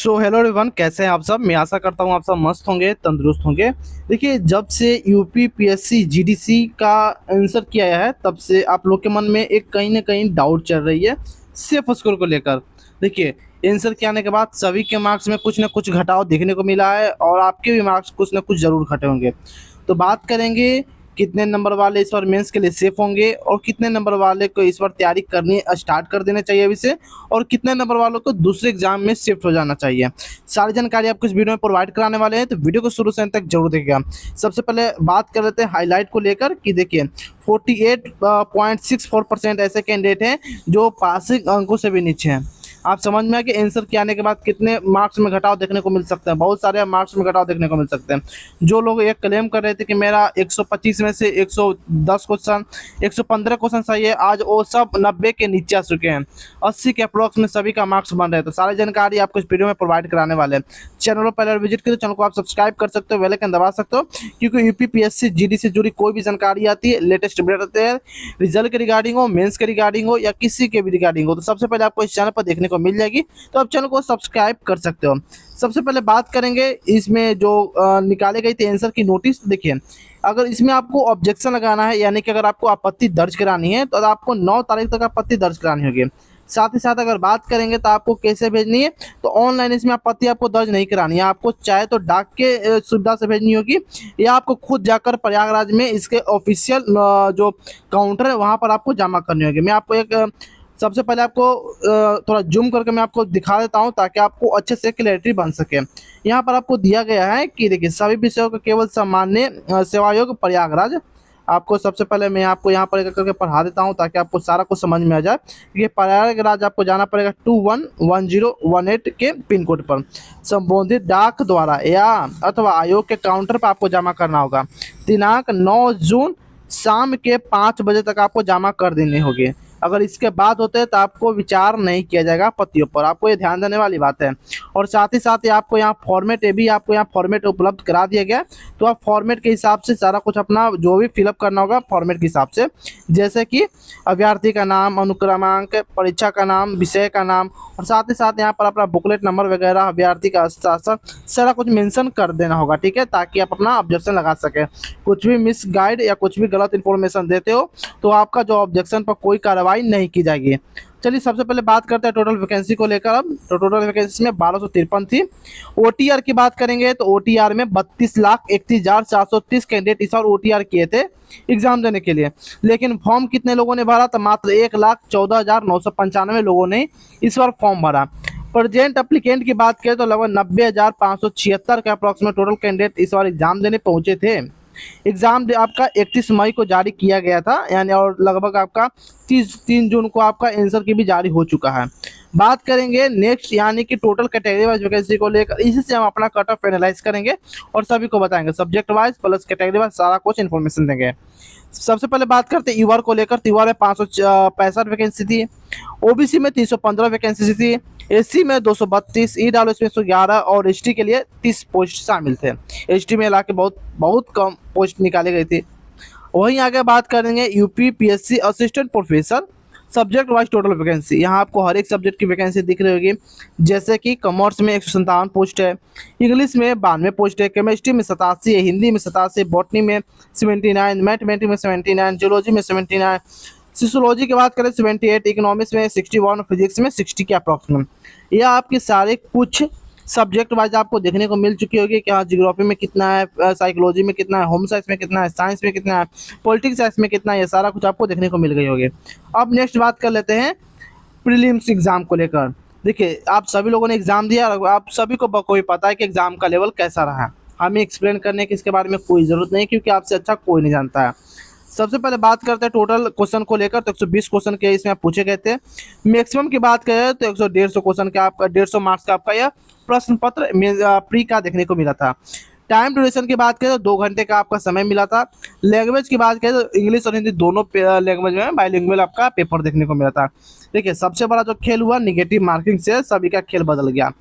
So hello everyone, कैसे हैं आप सब। मैं आशा करता हूँ आप सब मस्त होंगे, तंदुरुस्त होंगे। देखिए, जब से यूपी पीएससी जीडीसी का आंसर किया है तब से आप लोग के मन में एक कहीं ना कहीं डाउट चल रही है सेफ स्कोर को लेकर। देखिए, आंसर के आने के बाद सभी के मार्क्स में कुछ ना कुछ घटाव देखने को मिला है और आपके भी मार्क्स कुछ ना कुछ ज़रूर घटे होंगे। तो बात करेंगे कितने नंबर वाले इस बार मेंस के लिए सेफ होंगे और कितने नंबर वाले को इस बार तैयारी करनी स्टार्ट कर देना चाहिए अभी से, और कितने नंबर वालों को दूसरे एग्जाम में शिफ्ट हो जाना चाहिए। सारी जानकारी आपको इस वीडियो में प्रोवाइड कराने वाले हैं, तो वीडियो को शुरू से अंत तक जरूर देखिएगा। सबसे पहले बात कर लेते हैं हाईलाइट को लेकर कि देखिए 48.64% ऐसे कैंडिडेट हैं जो पासिंग अंकों से भी नीचे हैं। आप समझ में आया कि आंसर के आने के बाद कितने मार्क्स में घटाव देखने को मिल सकते हैं। बहुत सारे मार्क्स में घटाव देखने को मिल सकते हैं। जो लोग ये क्लेम कर रहे थे कि मेरा 125 में से 110 क्वेश्चन 115 क्वेश्चन सही है, आज वो सब 90 के नीचे आ चुके हैं। 80 के अप्रोक्स में सभी का मार्क्स बन रहे हैं। तो सारी जानकारी आपको इस वीडियो में प्रोवाइड कराने वाले हैं। चैनल पर पहले विजिट करें, चैनल को आप सब्सक्राइब कर सकते हो, बेल आइकन दबा सकते हो, क्योंकि यूपी पीएससी जीडी से जुड़ी कोई भी जानकारी आती है, लेटेस्ट अपडेट आते हैं, रिजल्ट के रिगार्डिंग हो, मेंस के रिगार्डिंग हो या किसी के भी रिगार्डिंग हो, तो सबसे पहले आपको इस चैनल पर देखने को मिल जाएगी। तो आप चैनल को सब्सक्राइब कर सकते हो। सबसे पहले बात करेंगे इसमें जो निकाले गए थे आंसर की नोटिस। देखिए, अगर इसमें आपको ऑब्जेक्शन लगाना है, यानी कि अगर आपको आपत्ति दर्ज करानी है तो आपको 9 तारीख तक आपत्ति दर्ज करानी होगी। साथ ही साथ अगर बात करेंगे तो आपको कैसे भेजनी है, तो ऑनलाइन इसमें आपत्ति आपको दर्ज नहीं करानी है। आपको चाहे तो डाक के सुविधा से भेजनी होगी या आपको खुद जाकर प्रयागराज में इसके ऑफिशियल जो काउंटर है वहाँ पर आपको जमा करनी होगी। मैं आपको एक सबसे पहले आपको थोड़ा जूम करके मैं आपको दिखा देता हूं ताकि आपको अच्छे से क्लैरिटी बन सके। यहाँ पर आपको दिया गया है कि देखिए, सभी विषयों का केवल सामान्य सेवायोग प्रयागराज। आपको सबसे पहले मैं आपको यहाँ पर एक करके पढ़ा देता हूँ ताकि आपको सारा कुछ समझ में आ जाए। ये प्रयागराज आपको जाना पड़ेगा 211018 के पिन कोड पर। संबंधित डाक द्वारा या अथवा आयोग के काउंटर पर आपको जमा करना होगा। दिनांक 9 जून शाम के 5 बजे तक आपको जमा कर देनी होगी। अगर इसके बाद होते हैं तो आपको विचार नहीं किया जाएगा आपत्तियों पर। आपको ये ध्यान देने वाली बात है। और साथ ही साथ ये आपको यहाँ फॉर्मेट, ये भी आपको यहाँ फॉर्मेट उपलब्ध करा दिया गया है। तो आप फॉर्मेट के हिसाब से सारा कुछ अपना जो भी फिलअप करना होगा फॉर्मेट के हिसाब से, जैसे कि अभ्यर्थी का नाम, अनुक्रमांक, परीक्षा का नाम, विषय का नाम, और साथ ही साथ यहाँ पर अपना बुकलेट नंबर वगैरह, अभ्यर्थी का हस्ताक्षर, सारा कुछ मेंशन कर देना होगा। ठीक है, ताकि आप अपना ऑब्जेक्शन लगा सकें। कुछ भी मिस गाइड या कुछ भी गलत इन्फॉर्मेशन देते हो तो आपका जो ऑब्जेक्शन पर कोई कार्रवाई नहीं की जाएगी। चलिए, सबसे पहले बात करते हैं टोटल वैकेंसी को लेकर। अब तो टोटल वैकेंसी में 1253 थी। ओटीआर की बात करेंगे तो ओटीआर में 32,31,430 कैंडिडेट इस बार ओटीआर किए थे एग्जाम देने के लिए। लेकिन फॉर्म कितने लोगों ने भरा? तो मात्र 1,14,995 लोगों ने इस बार फॉर्म भरा। प्रेजेंट एप्लीकेंट की बात करें तो लगभग 90,576 के अप्रॉक्सीमेट टोटल कैंडिडेट इस बार एग्जाम देने पहुंचे थे। एग्जाम आपका 31 मई को जारी किया गया था, यानी और लगभग आपका 3 जून को आपका आंसर की भी जारी हो चुका है। बात करेंगे नेक्स्ट, यानी कि टोटल कैटेगरी वाइज वैकेंसी को लेकर। इसी से हम अपना कट ऑफ एनालाइज करेंगे और सभी को बताएंगे, subject wise plus category wise सारा कुछ इन्फॉर्मेशन देंगे। सबसे पहले बात करते हैं यूआर को लेकर। यूआर में 565 वैकेंसी थी, ओबीसी में 315 वैकेंसी थी, एससी में 232, ईडब्ल्यूएस में 111 और एसटी के लिए 30 पोस्ट शामिल थे। एसटी में लाके बहुत बहुत कम पोस्ट निकाली गई थी। वहीं आगे बात करेंगे UP PSC assistant professor subject wise total vacancy. यहाँ आपको हर एक सब्जेक्ट की वैकेंसी दिख रही होगी, जैसे कि कॉमर्स में 157 पोस्ट है, इंग्लिश में 92 पोस्ट है, केमिस्ट्री में 87 है, हिंदी में 87, बॉटनी में 79, मैथमेटिक्स में 79, जियोलॉजी में 79, सोशियोलॉजी की बात करें 78, इकोनॉमिक्स में 61, फिजिक्स में 60 के अप्रॉक्सीमेट। यह आपके सारे कुछ सब्जेक्ट वाइज आपको देखने को मिल चुकी होगी कि हाँ, जियोग्राफी में कितना है, साइकोलॉजी में कितना है, होम साइंस में कितना है, साइंस में कितना है, पॉलिटिक्स साइंस में कितना है, ये सारा कुछ आपको देखने को मिल गई होगी। अब नेक्स्ट बात कर लेते हैं प्रीलिम्स एग्जाम को लेकर। देखिए, आप सभी लोगों ने एग्जाम दिया और आप सभी को बखूबी पता है कि एग्जाम का लेवल कैसा रहा। हमें एक्सप्लेन करने की इसके बारे में कोई ज़रूरत नहीं, क्योंकि आपसे अच्छा कोई नहीं जानता है। सबसे पहले बात करते हैं टोटल क्वेश्चन को लेकर। तो 120 क्वेश्चन के इसमें पूछे गए थे। मैक्सिमम की बात करें तो 150 क्वेश्चन का आपका 150 मार्क्स का आपका यह प्रश्न पत्र प्री का देखने को मिला था। टाइम ड्यूरेशन की बात करें तो 2 घंटे का आपका समय मिला था। लैंग्वेज की बात करें तो इंग्लिश और हिंदी दोनों लैंग्वेज में बाइलिंगुअल आपका पेपर देखने को मिला था। देखिए, सबसे बड़ा जो खेल हुआ, निगेटिव मार्किंग से सभी का खेल बदल गया।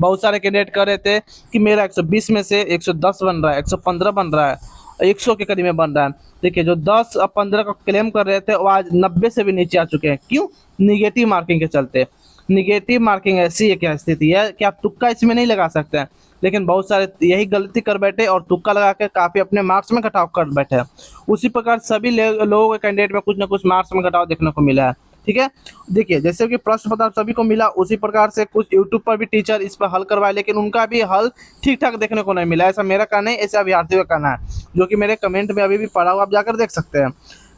बहुत सारे कैंडिडेट कह रहे थे कि मेरा 120 में से 110 बन रहा है, 115 बन रहा है, 100 के करीब में बन रहा है। देखिए, जो 10 और 15 का क्लेम कर रहे थे वो आज 90 से भी नीचे आ चुके हैं। क्यों? निगेटिव मार्किंग के चलते। निगेटिव मार्किंग ऐसी है क्या स्थिति है कि आप तुक्का इसमें नहीं लगा सकते हैं, लेकिन बहुत सारे यही गलती कर बैठे और तुक्का लगा के काफ़ी अपने मार्क्स में घटाव कर बैठे हैं। उसी प्रकार सभी लोगों के कैंडिडेट में कुछ ना कुछ मार्क्स में घटाव देखने को मिला है। ठीक है, देखिए जैसे कि प्रश्न पत्र सभी को मिला, उसी प्रकार से कुछ यूट्यूब पर भी टीचर इस पर हल करवाए, लेकिन उनका भी हल ठीक ठाक देखने को नहीं मिला। ऐसा मेरा कहना है, ऐसा अभ्यर्थियों का कहना है, जो कि मेरे कमेंट में अभी भी पढ़ा हुआ, आप जाकर देख सकते हैं।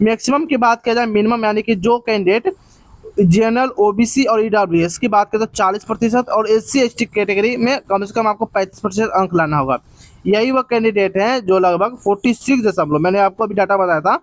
मैक्सिमम की बात किया जाए, मिनिमम यानी कि जो कैंडिडेट जनरल, ओबीसी और ईडब्ल्यूएस की बात करें तो 40% और एससी एसटी कैटेगरी में कम से कम आपको 35% अंक लाना होगा। यही वह कैंडिडेट हैं जो लगभग 46 दशमलव, मैंने आपको अभी डाटा बताया था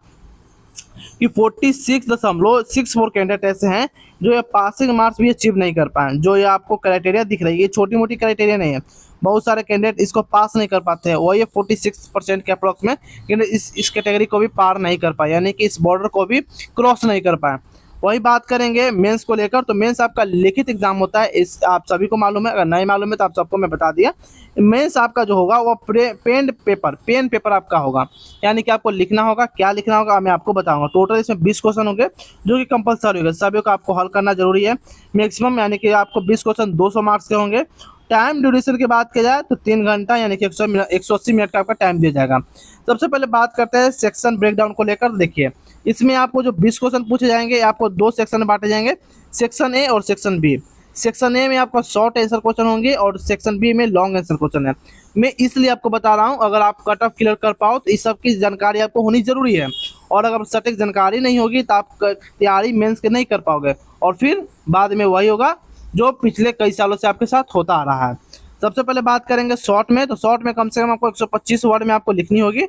कि 46.64 कैंडिडेट ऐसे हैं जो ये पासिंग मार्क्स भी अचीव नहीं कर पाए। जो ये आपको क्राइटेरिया दिख रही है, ये छोटी मोटी क्राइटेरिया नहीं है, बहुत सारे कैंडिडेट इसको पास नहीं कर पाते हैं। वो ये 46% के अप्रोक्स में इस कैटेगरी को भी पार नहीं कर पाए, यानी कि इस बॉर्डर को भी क्रॉस नहीं कर पाए। वही बात करेंगे मेंस को लेकर, तो मेंस आपका लिखित एग्जाम होता है, इस आप सभी को मालूम है, अगर नहीं मालूम है तो आप सबको मैं बता दिया। मेंस आपका जो होगा वो पेन पेपर आपका होगा, यानी कि आपको लिखना होगा। क्या लिखना होगा मैं आपको बताऊंगा। टोटल इसमें 20 क्वेश्चन होंगे जो कि कंपलसरी होंगे, सभी को आपको हल करना जरूरी है। मैक्सिमम यानी कि आपको 20 क्वेश्चन 200 मार्क्स के होंगे। टाइम ड्यूरेशन की बात की जाए तो 3 घंटा यानी कि 180 मिनट का आपका टाइम दिया जाएगा। सबसे पहले बात करते हैं सेक्शन ब्रेकडाउन को लेकर। देखिए इसमें आपको जो 20 क्वेश्चन पूछे जाएंगे, आपको 2 सेक्शन में बांटे जाएंगे, सेक्शन ए और सेक्शन बी। सेक्शन ए में आपका शॉर्ट आंसर क्वेश्चन होंगे और सेक्शन बी में लॉन्ग आंसर क्वेश्चन है। मैं इसलिए आपको बता रहा हूँ, अगर आप कट ऑफ क्लियर कर पाओ तो इस सब की जानकारी आपको होनी जरूरी है, और अगर सटीक जानकारी नहीं होगी तो आप तैयारी मेंस के नहीं कर पाओगे, और फिर बाद में वही होगा जो पिछले कई सालों से आपके साथ होता आ रहा है। सबसे पहले बात करेंगे शॉर्ट में, तो शॉर्ट में कम से कम आपको 125 वर्ड में आपको लिखनी होगी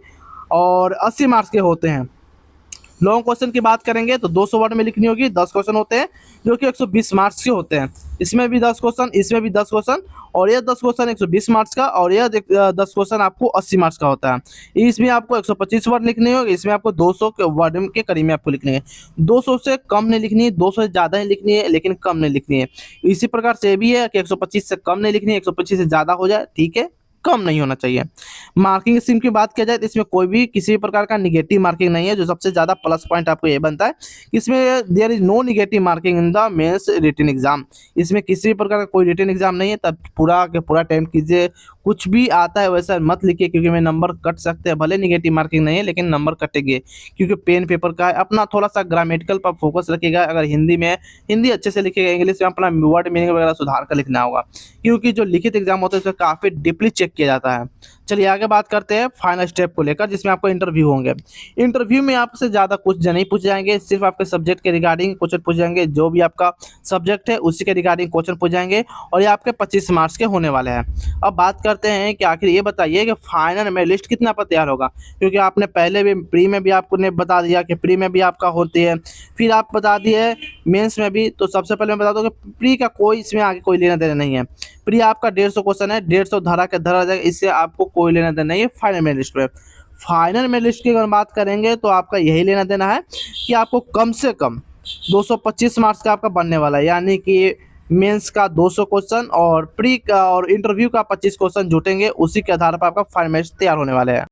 और 80 मार्क्स के होते हैं। लॉन्ग क्वेश्चन की बात करेंगे तो 200 वर्ड में लिखनी होगी, 10 क्वेश्चन होते हैं जो कि 120 मार्क्स के होते हैं। इसमें भी 10 क्वेश्चन, इसमें भी 10 क्वेश्चन, और ये 10 क्वेश्चन 120 मार्क्स का, और यह 10 क्वेश्चन आपको 80 मार्क्स का होता है। इसमें आपको 125 वर्ड लिखने होंगे, इसमें आपको 200 के वर्ड के करीब में आपको लिखनी है। 200 से कम नहीं लिखनी है, 200 से ज़्यादा ही लिखनी है, लेकिन कम नहीं लिखनी है। इसी प्रकार से भी है कि 125 से कम नहीं लिखनी है, 125 से ज़्यादा हो जाए ठीक है, कम नहीं होना चाहिए। मार्किंग स्कीम की बात किया जाए तो इसमें कोई भी किसी भी प्रकार का निगेटिव मार्किंग नहीं है, जो सबसे ज़्यादा प्लस पॉइंट आपको ये बनता है। इसमें there is no negative marking in the mains written exam. इसमें किसी भी प्रकार का कोई रिटन एग्जाम नहीं है, तब पूरा के पूरा अटेम्प्ट कीजिए। कुछ भी आता है वैसा मत लिखिए, क्योंकि मैं नंबर कट सकते हैं, भले निगेटिव मार्किंग नहीं है लेकिन नंबर कटेंगे, क्योंकि पेन पेपर का है। अपना थोड़ा सा ग्रामेटिकल पर फोकस रखिएगा। अगर हिंदी में है, हिंदी अच्छे से लिखिएगा, इंग्लिश में अपना वर्ड मीनिंग वगैरह सुधार कर लिखना होगा, क्योंकि जो लिखित एग्जाम होता है उसमें काफ़ी डीपली चेक किया जाता है। चलिए आगे बात करते हैं फाइनल स्टेप को लेकर, जिसमें आपको इंटरव्यू होंगे। इंटरव्यू में आपसे ज़्यादा कुछ नहीं पूछे जाएंगे, सिर्फ आपके सब्जेक्ट के रिगार्डिंग क्वेश्चन पूछे जाएंगे। जो भी आपका सब्जेक्ट है उसी के रिगार्डिंग क्वेश्चन पूछे जाएंगे, और ये आपके 25 मार्क्स के होने वाले हैं। अब बात करते हैं कि आखिर ये बताइए कि फाइनल में लिस्ट कितना पर तैयार होगा, क्योंकि आपने पहले भी प्री में भी आपको ने बता दिया कि प्री में भी आपका होती है, फिर आप बता दिए मेंस में भी। तो सबसे पहले मैं बता दूं कि प्री का कोई इसमें आगे कोई लेना देना नहीं है। प्री आपका 150 क्वेश्चन है, 150 धरा के धरा जाएगा, इससे आपको कोई लेना देना नहीं है फाइनल में लिस्ट पे। फाइनल में लिस्ट की अगर बात करेंगे तो आपका यही लेना देना है कि आपको कम से कम 225 मार्क्स का आपका बनने वाला है, यानी कि मेंस का 200 क्वेश्चन और प्री का और इंटरव्यू का 25 क्वेश्चन जुटेंगे, उसी के आधार पर आपका फाइनल में तैयार होने वाले हैं।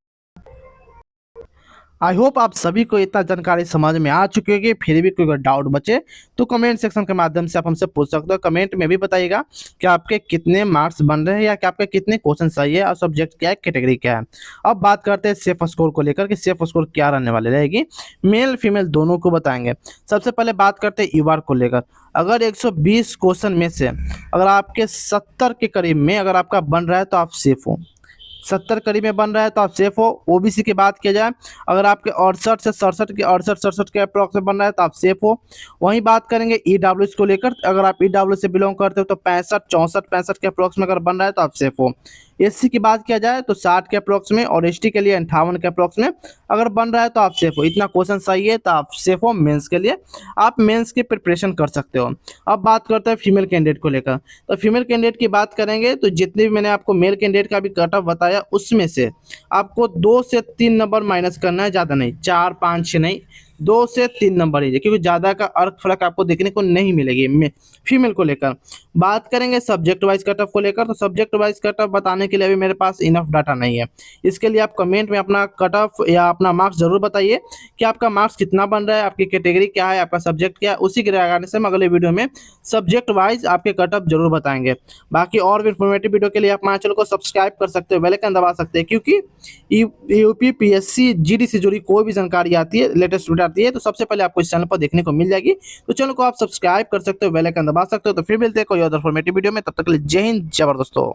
आई होप आप सभी को इतना जानकारी समझ में आ चुकी होगी। फिर भी कोई अगर डाउट बचे तो कमेंट सेक्शन के माध्यम से आप हमसे पूछ सकते हो। कमेंट में भी बताइएगा कि आपके कितने मार्क्स बन रहे हैं या कि आपके कितने क्वेश्चन सही है और सब्जेक्ट क्या है, कैटेगरी क्या है। अब बात करते हैं सेफ स्कोर को लेकर कि सेफ स्कोर क्या रहने वाले रहेगी। मेल फीमेल दोनों को बताएंगे। सबसे पहले बात करते हैं ईवार को लेकर। अगर 120 क्वेश्चन में से अगर आपके 70 के करीब में अगर आपका बन रहा है तो आप सेफ हो, 70 करीब में बन रहा है तो आप सेफ हो। ओबीसी की बात किया जाए, अगर आपके 68 के अप्रॉक्स में बन रहा है तो आप सेफ हो। वहीं बात करेंगे ईडब्ल्यूएस को लेकर, अगर आप ईडब्ल्यूएस से बिलोंग करते हो तो 65 के अप्रॉक्स में अगर बन रहा है तो आप सेफ हो। एससी की बात किया जाए तो 60 के अप्रॉक्स में, और एसटी के लिए 58 के अप्रॉक्स में अगर बन रहा है तो आप सेफ हो। इतना क्वेश्चन सही है तो आप सेफ हो। मेंस के लिए आप मेंस की प्रिपरेशन कर सकते हो। अब बात करते हैं फीमेल कैंडिडेट को लेकर। तो फीमेल कैंडिडेट की बात करेंगे तो जितने भी मैंने आपको मेल कैंडिडेट का भी कट ऑफ बताया, उसमें से आपको 2 से 3 नंबर माइनस करना है, ज़्यादा नहीं, 4 5 6 नहीं, 2 से 3 नंबर ही है, क्योंकि ज़्यादा का अर्क फर्क आपको देखने को नहीं मिलेगी फीमेल को लेकर। बात करेंगे सब्जेक्ट वाइज कट ऑफ को लेकर, तो सब्जेक्ट वाइज कट ऑफ बताने के लिए अभी मेरे पास इनफ डाटा नहीं है। इसके लिए आप कमेंट में अपना कट ऑफ या अपना मार्क्स जरूर बताइए कि आपका मार्क्स कितना बन रहा है, आपकी कैटेगरी क्या है, आपका सब्जेक्ट क्या है। उसी के रिगार्डिंग से हम अगले वीडियो में सब्जेक्ट वाइज आपके कट ऑफ जरूर बताएंगे। बाकी और भी इन्फॉर्मेटिव वीडियो के लिए आप हमारे चैनल को सब्सक्राइब कर सकते हो, बेल आइकन दबा सकते हैं, क्योंकि यूपी पीएससी जीडी से जुड़ी कोई भी जानकारी आती है, लेटेस्ट वीडियो आती है, तो सबसे पहले आपको इस चैनल पर देखने को मिल जाएगी। तो चैनल को आप सब्सक्राइब कर सकते हो, बेल आइकन दबा सकते हो। तो फिर मिलते हैं कोई और इन्फॉर्मेटिव वीडियो में, तब तक के लिए जय हिंद जय भारत दोस्तों।